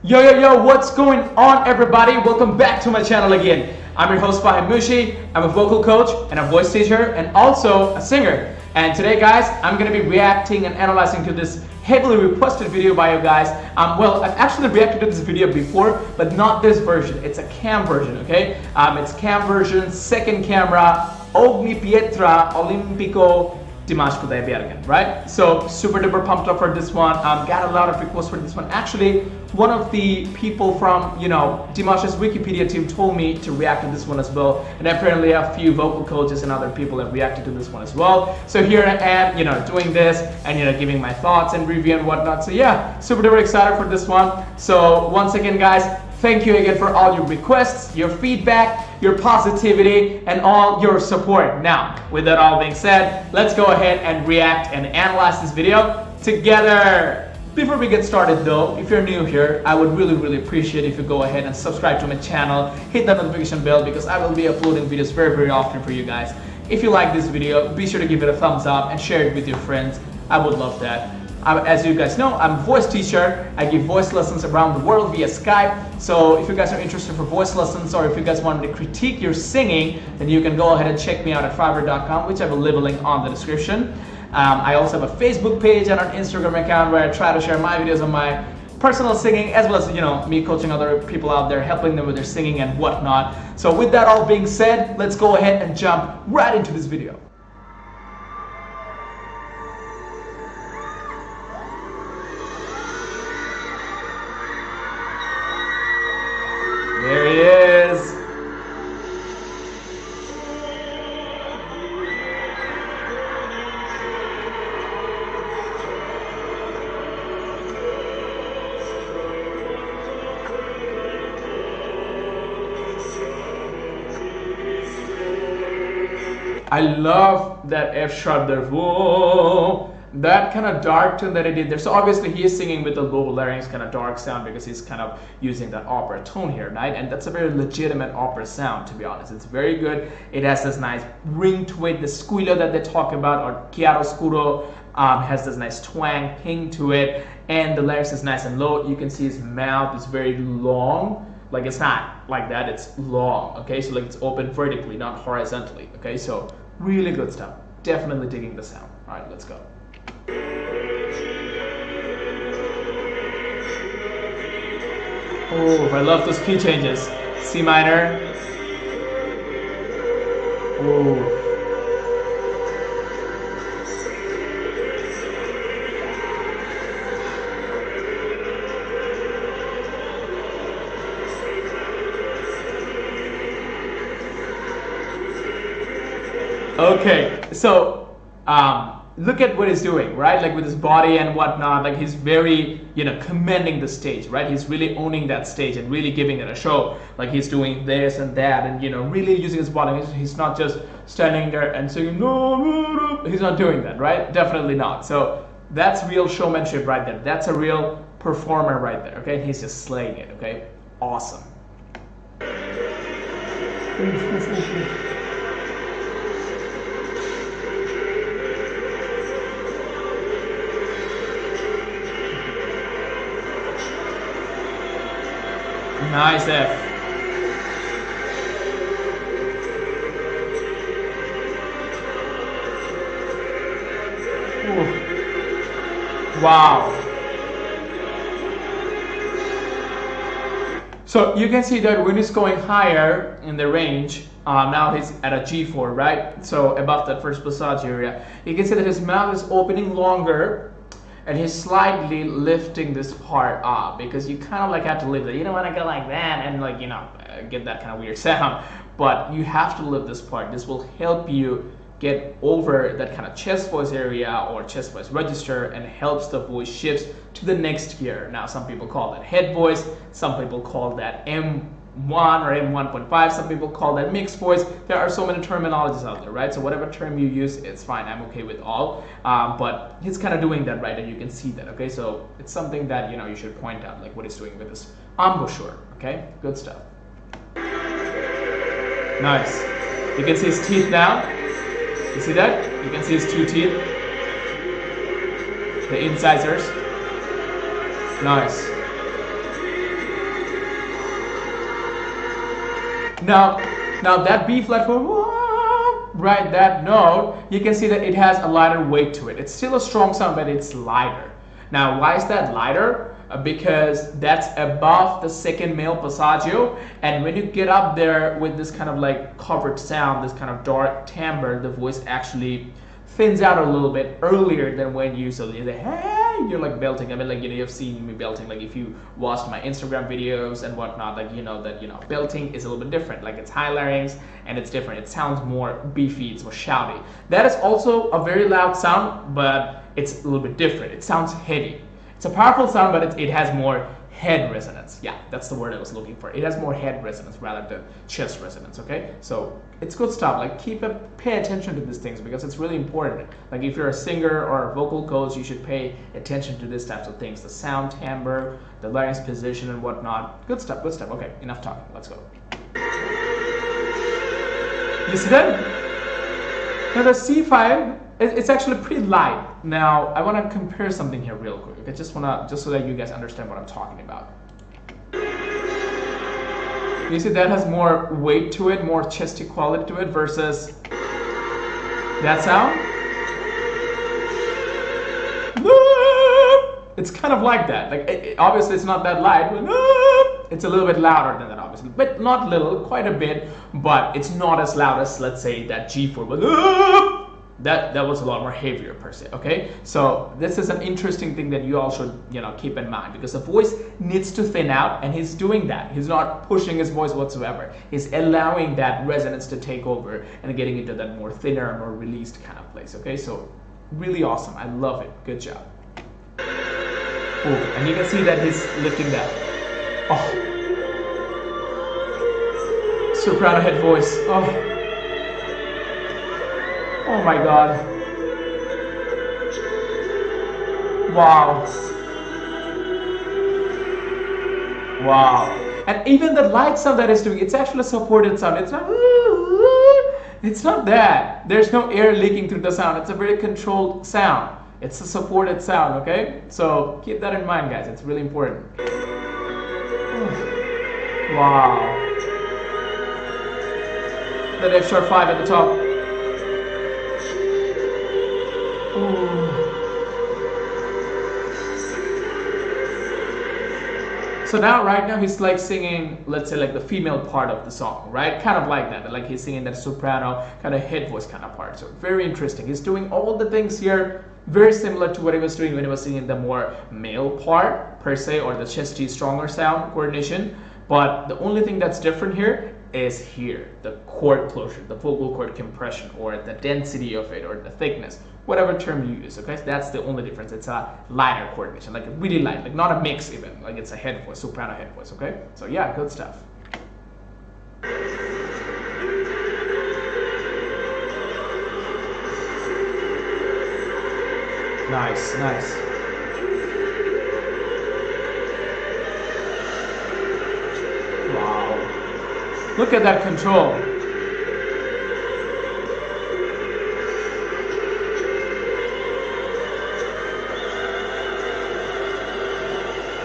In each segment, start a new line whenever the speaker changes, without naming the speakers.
Yo, what's going on, everybody? Welcome back to my channel again. I'm your host, FAHIMMUCHI. I'm a vocal coach and a voice teacher and also a singer. And today, guys, I'm going to be reacting and analyzing to this heavily requested video by you guys. Well, I've actually reacted to this video before, but not this version. It's a cam version, okay? It's cam version, second camera, Ogni Pietra, Olimpico, Dimash again, right? So super duper pumped up for this one. Got a lot of requests for this one. Actually, one of the people from Dimash's Wikipedia team told me to react to this one as well, and apparently a few vocal coaches and other people have reacted to this one as well. So here I am, doing this and giving my thoughts and review and whatnot. So yeah, super duper excited for this one. So once again, guys, thank you again for all your requests, your feedback, your positivity, and all your support. Now, with that all being said, let's go ahead and react and analyze this video together. Before we get started though, if you're new here, I would really appreciate if you go ahead and subscribe to my channel, hit that notification bell because I will be uploading videos very often for you guys. If you like this video, be sure to give it a thumbs up and share it with your friends. I would love that. As you guys know, I'm a voice teacher. I give voice lessons around the world via Skype. So if you guys are interested for voice lessons or if you guys want me to critique your singing, then you can go ahead and check me out at fiverr.com, which I will leave a link on the description. I also have a Facebook page and an Instagram account where I try to share my videos on my personal singing as well as me coaching other people out there, helping them with their singing and whatnot. So with that all being said, let's go ahead and jump right into this video. There he is. I love that F sharp there. Whoa. That kind of dark tone that he did there. So obviously he is singing with the low larynx kind of dark sound because he's kind of using that opera tone here, right? And that's a very legitimate opera sound, to be honest. It's very good. It has this nice ring to it. The squillo that they talk about, or chiaroscuro, has this nice twang ping to it. And the larynx is nice and low. You can see his mouth is very long. Like it's not like that, it's long, okay? So like it's open vertically, not horizontally, okay? So really good stuff. Definitely digging the sound. All right, let's go. Oh, I love those key changes. C minor. Oh. Okay, so look at what he's doing, right? Like with his body and whatnot, like he's very, commanding the stage, right? He's really owning that stage and really giving it a show. Like he's doing this and that and, really using his body. He's not just standing there and saying, no, he's not doing that, right? Definitely not. So that's real showmanship right there. That's a real performer right there, okay? He's just slaying it, okay? Awesome. Nice F. Ooh. Wow. So you can see that when he's going higher in the range, now he's at a G4, right? So above that first passage area, you can see that his mouth is opening longer. And he's slightly lifting this part up because you kind of like have to lift it. You don't want to go like that and like, get that kind of weird sound. But you have to lift this part. This will help you get over that kind of chest voice area or chest voice register and helps the voice shifts to the next gear. Now, some people call that head voice. Some people call that M1 or M1.5. Some people call that mixed voice. There are so many terminologies out there, right? So whatever term you use, it's fine. I'm okay with all. But he's kind of doing that, right? And you can see that, okay? So it's something that, you should point out, like what he's doing with this embouchure, okay? Good stuff. Nice. You can see his teeth now. You see that? You can see his two teeth. The incisors. Nice. Now that B flat for right, that note, you can see that it has a lighter weight to it. It's still a strong sound, but it's lighter. Now, why is that lighter? Because that's above the second male passaggio, and when you get up there with this kind of like covered sound, this kind of dark timbre, the voice actually thins out a little bit earlier than when usually say, hey, you're like belting. I mean, like, you know, you've seen me belting. Like, if you watched my Instagram videos and whatnot, like, you know that, you know, belting is a little bit different. Like, it's high larynx and it's different. It sounds more beefy, it's more shouty. That is also a very loud sound, but it's a little bit different. It sounds heady. It's a powerful sound, but it has more head resonance. Yeah, that's the word I was looking for. It has more head resonance rather than chest resonance, okay? So it's good stuff. Like, pay attention to these things because it's really important. Like, if you're a singer or a vocal coach, you should pay attention to these types of things. The sound timbre, the larynx position and whatnot. Good stuff, good stuff. Okay, enough talking. Let's go. You see that? Now the C5, it's actually pretty light. Now I want to compare something here real quick. I just so that you guys understand what I'm talking about. You see that has more weight to it, more chesty quality to it versus that sound. It's kind of like that. Like, obviously it's not that light, but it's a little bit louder than that, obviously, but not little, quite a bit. But it's not as loud as, let's say, that G4. But that was a lot more heavier per se. Okay, so this is an interesting thing that you all should, you know, keep in mind, because the voice needs to thin out, and he's doing that. He's not pushing his voice whatsoever. He's allowing that resonance to take over and getting into that more thinner, more released kind of place. Okay, so really awesome. I love it. Good job. Ooh, and you can see that he's lifting that. Oh, soprano head voice. Oh. Oh my God. Wow. Wow. And even the light sound that it's doing, it's actually a supported sound. It's not that. There's no air leaking through the sound. It's a very controlled sound. It's a supported sound, okay? So keep that in mind, guys. It's really important. Wow. That F sharp 5 at the top. So now, right now, he's like singing, let's say, like the female part of the song, right? Kind of like that, like he's singing that soprano kind of head voice kind of part. So very interesting. He's doing all the things here very similar to what he was doing when he was singing the more male part per se, or the chesty, stronger sound coordination. But the only thing that's different here is here, the chord closure, the vocal cord compression, or the density of it, or the thickness, whatever term you use, okay? So that's the only difference. It's a lighter coordination, like really light, like not a mix even, like it's a head voice, soprano head voice, okay? So yeah, good stuff. Nice, nice. Wow. Look at that control.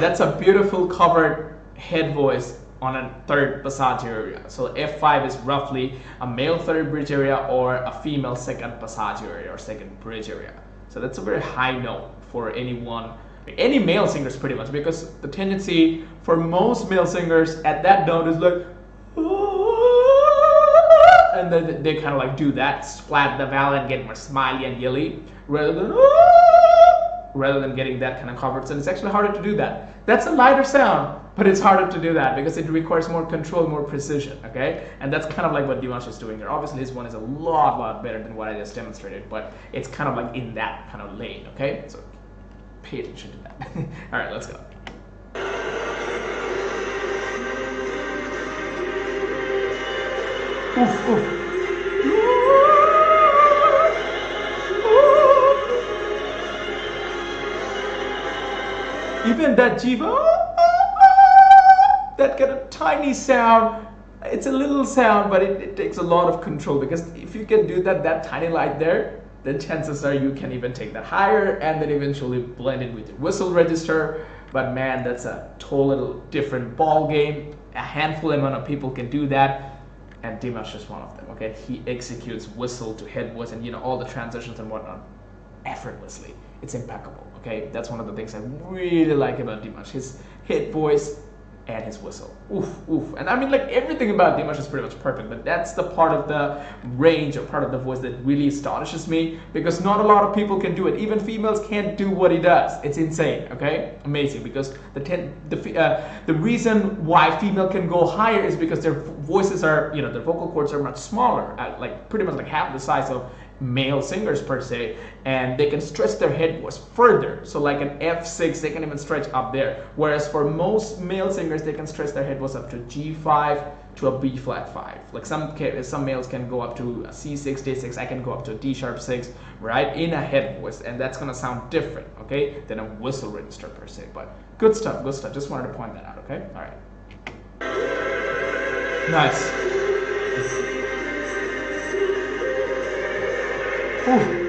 That's a beautiful covered head voice on a third passaggio area. So F5 is roughly a male third bridge area or a female second passaggio area or second bridge area. So that's a very high note for anyone, any male singers pretty much, because the tendency for most male singers at that note is like, and then they kind of like do that, flatten the vowel and get more smiley and yelly rather than getting that kind of covered. So it's actually harder to do that. That's a lighter sound, but it's harder to do that because it requires more control, more precision, okay? And that's kind of like what Dimash is doing here. Obviously, his one is a lot better than what I just demonstrated, but it's kind of like in that kind of lane, okay? So pay attention to that. All right, let's go. Oof, oof. Even that jiva, that kind of tiny sound, it's a little sound, but it takes a lot of control, because if you can do that tiny light there, then chances are you can even take that higher and then eventually blend it with your whistle register. But man, that's a totally different ball game. A handful amount of people can do that. and Dimash is one of them. Okay, he executes whistle to head voice and all the transitions and whatnot effortlessly. It's impeccable. Okay, that's one of the things I really like about Dimash. His head voice and his whistle. Oof, oof. And I mean, like, everything about Dimash is pretty much perfect, but that's the part of the range or part of the voice that really astonishes me, because not a lot of people can do it. Even females can't do what he does. It's insane. Okay, amazing. Because the reason why female can go higher is because their voices are, their vocal cords are much smaller, like pretty much like half the size of male singers per se, and they can stretch their head voice further. So like an F6, they can even stretch up there. Whereas for most male singers, they can stretch their head voice up to G5 to a B flat 5. Like some males can go up to a C6, D6. I can go up to a D sharp 6, right, in a head voice, and that's gonna sound different, okay, than a whistle register per se. But good stuff, good stuff. Just wanted to point that out. Okay, all right. Nice. Ooh.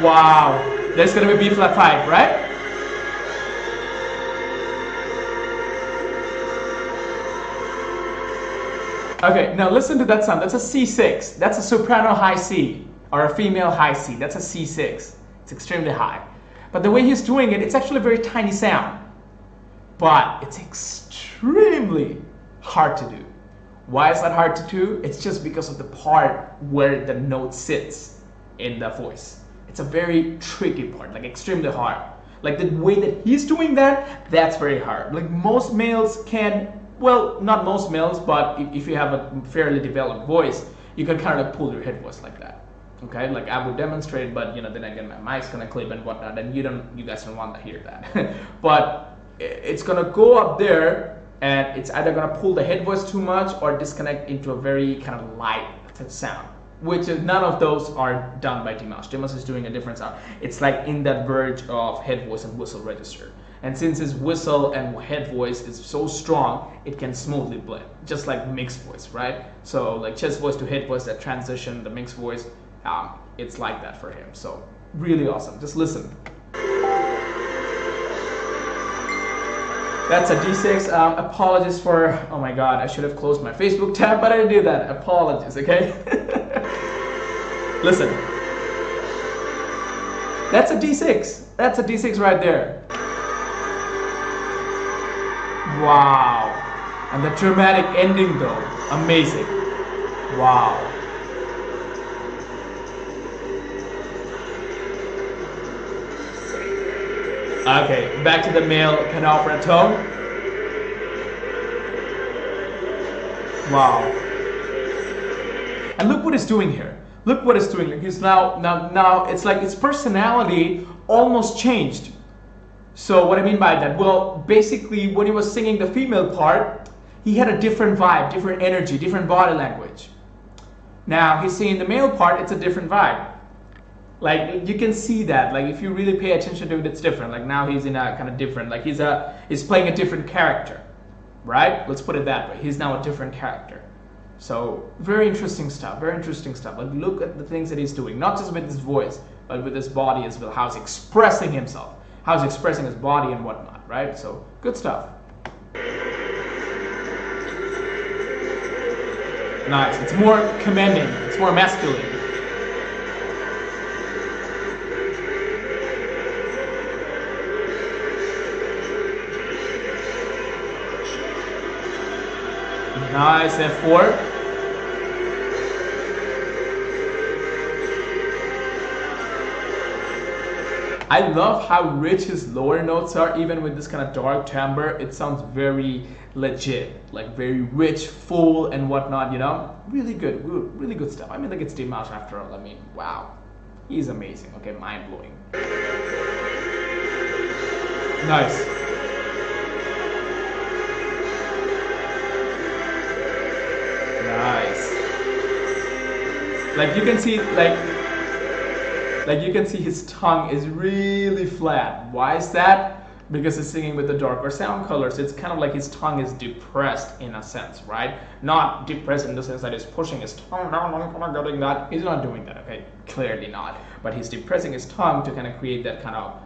Wow, there's gonna be B flat 5, right? Okay, now listen to that sound. That's a C6. That's a soprano high C, or a female high C. That's a C6. It's extremely high. But the way he's doing it, it's actually a very tiny sound. But it's extremely hard to do. Why is that hard to do? It's just because of the part where the note sits in the voice. It's a very tricky part, like extremely hard. Like the way that he's doing that, that's very hard. Like most males can, well, not most males, but if you have a fairly developed voice, you can kind of like pull your head voice like that. Okay, like I would demonstrate, but then again, my mic's gonna clip and whatnot, and you guys don't want to hear that. But it's gonna go up there, and it's either gonna pull the head voice too much or disconnect into a very kind of light sound, which is, none of those are done by Dimash. Dimash is doing a different sound. It's like in that verge of head voice and whistle register. And since his whistle and head voice is so strong, it can smoothly blend, just like mixed voice, right? So like chest voice to head voice, that transition, the mixed voice, it's like that for him. So really awesome. Just listen. That's a D6. Apologies for, oh my god, I should have closed my Facebook tab, but I didn't do that. Apologies, okay? Listen. That's a D6. That's a D6 right there. Wow. And the dramatic ending though, amazing. Wow. Okay, back to the male canopera tone. Wow. And look what he's doing here. Look what he's doing. He's now it's like his personality almost changed. So what I mean by that? Well, basically when he was singing the female part, he had a different vibe, different energy, different body language. Now he's singing the male part, it's a different vibe. Like you can see that, like if you really pay attention to it, it's different. Like now he's in a kind of different, like he's playing a different character, right? Let's put it that way. He's now a different character. So very interesting stuff, very interesting stuff. Like look at the things that he's doing, not just with his voice, but with his body as well, how he's expressing himself, how he's expressing his body and whatnot, right? So good stuff. Nice, it's more commanding, it's more masculine. Nice, F4. I love how rich his lower notes are, even with this kind of dark timbre. It sounds very legit, like very rich, full, and whatnot, Really good, really good stuff. I mean, like it's Dimash after all. I mean, wow. He's amazing, okay, mind-blowing. Nice. Nice. Like you can see, like you can see his tongue is really flat. Why is that? Because he's singing with the darker sound colors. It's kind of like his tongue is depressed in a sense, right? Not depressed in the sense that he's pushing his tongue down, getting that. He's not doing that, okay? Clearly not. But he's depressing his tongue to kind of create that kind of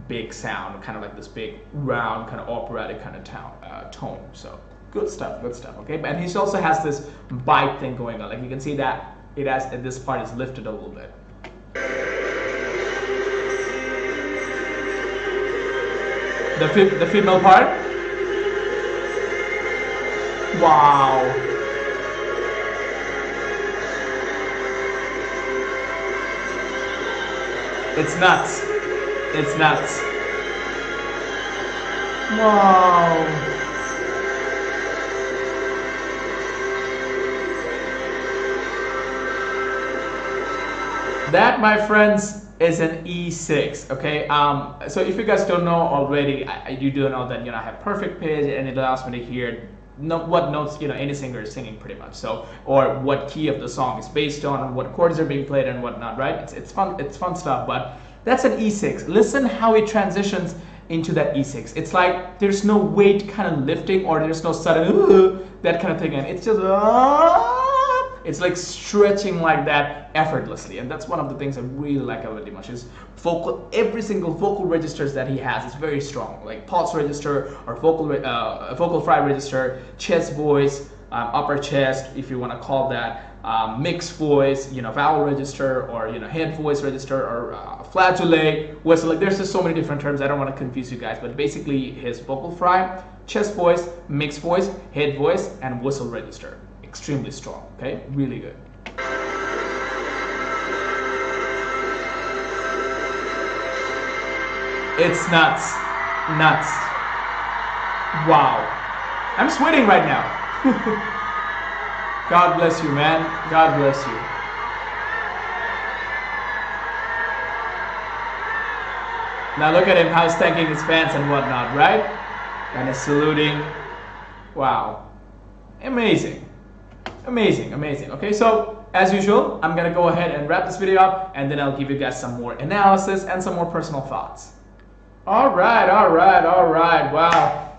big sound, kind of like this big, round, kind of operatic kind of tone. So Good stuff, okay? And he also has this bite thing going on. Like you can see that this part is lifted a little bit. The female part. Wow. It's nuts. It's nuts. Wow. That, my friends, is an E6, okay? So if you guys don't know already, you do know that, I have perfect pitch, and it allows me to hear what notes, any singer is singing pretty much. So, or what key of the song is based on, what chords are being played and whatnot, right? It's fun stuff, but that's an E6. Listen how it transitions into that E6. It's like there's no weight kind of lifting, or there's no sudden that kind of thing, and it's just it's like stretching like that effortlessly, and that's one of the things I really like about Dimash. Is every single vocal registers that he has is very strong, like pulse register or vocal fry register, chest voice, upper chest, if you want to call that, mixed voice, vowel register, or head voice register, or flageolet, whistle. Like there's just so many different terms. I don't want to confuse you guys, but basically his vocal fry, chest voice, mixed voice, head voice, and whistle register. Extremely strong, okay? Really good. It's nuts. Nuts. Wow. I'm sweating right now. God bless you, man. God bless you. Now look at him, how he's thanking his fans and whatnot, right? And he's saluting. Wow. Amazing. Amazing, amazing. Okay, so as usual, I'm gonna go ahead and wrap this video up, and then I'll give you guys some more analysis and some more personal thoughts. All right. Wow,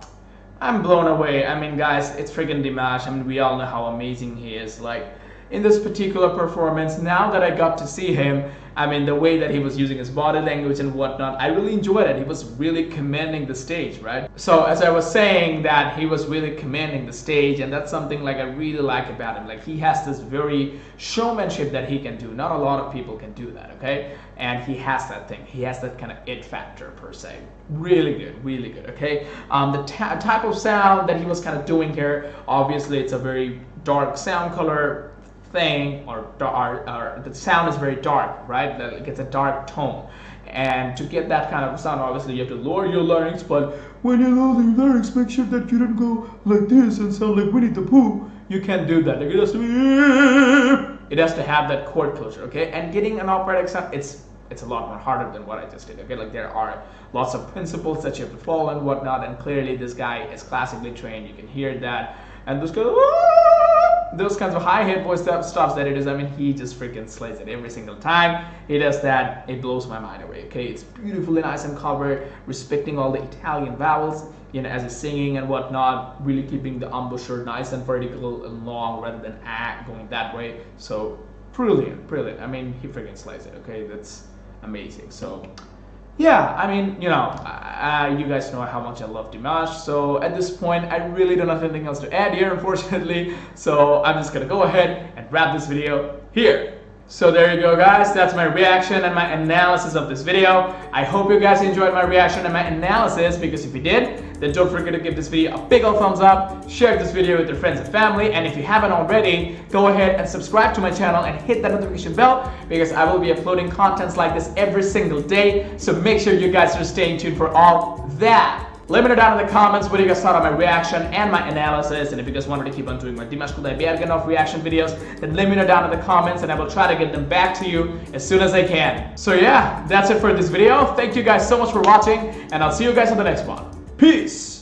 I'm blown away. I mean, guys, it's friggin' Dimash. I mean, we all know how amazing he is. Like in this particular performance, now that I got to see him, I mean, the way that he was using his body language and whatnot, I really enjoyed it. He was really commanding the stage, right? So as I was saying, that he was really commanding the stage, and that's something like I really like about him. Like he has this very showmanship that he can do. Not a lot of people can do that, okay? And he has that thing. He has that kind of it factor per se. Really good, okay? The type of sound that he was kind of doing here, obviously it's a very dark sound color thing, or the sound is very dark, right? It gets a dark tone, and to get that kind of sound, obviously you have to lower your larynx. But when you lower your larynx, make sure that you don't go like this and sound like Winnie the Pooh. You can't do that. Like it has to have that chord closure, okay? And getting an operatic sound, it's a lot more harder than what I just did, okay? Like there are lots of principles that you have to follow and whatnot, and clearly this guy is classically trained. You can hear that, and those kinds of high hit voice stuffs that it is, I mean, he just freaking slays it every single time he does that. It blows my mind away, okay? It's beautifully nice and covered, respecting all the Italian vowels, as he's singing and whatnot, really keeping the embouchure nice and vertical and long rather than going that way. So brilliant. I mean, he freaking slays it, okay? That's amazing. So yeah, I mean, you guys know how much I love Dimash. So at this point, I really don't have anything else to add here, unfortunately. So I'm just gonna go ahead and wrap this video here. So there you go, guys. That's my reaction and my analysis of this video. I hope you guys enjoyed my reaction and my analysis, because if you did, then don't forget to give this video a big old thumbs up, share this video with your friends and family, and if you haven't already, go ahead and subscribe to my channel and hit that notification bell, because I will be uploading contents like this every single day. So make sure you guys are staying tuned for all that. Let me know down in the comments what you guys thought of my reaction and my analysis, and if you guys want me to keep on doing my Dimash Dimash reaction videos, then let me know down in the comments, and I will try to get them back to you as soon as I can. So yeah, that's it for this video. Thank you guys so much for watching, and I'll see you guys on the next one. Peace!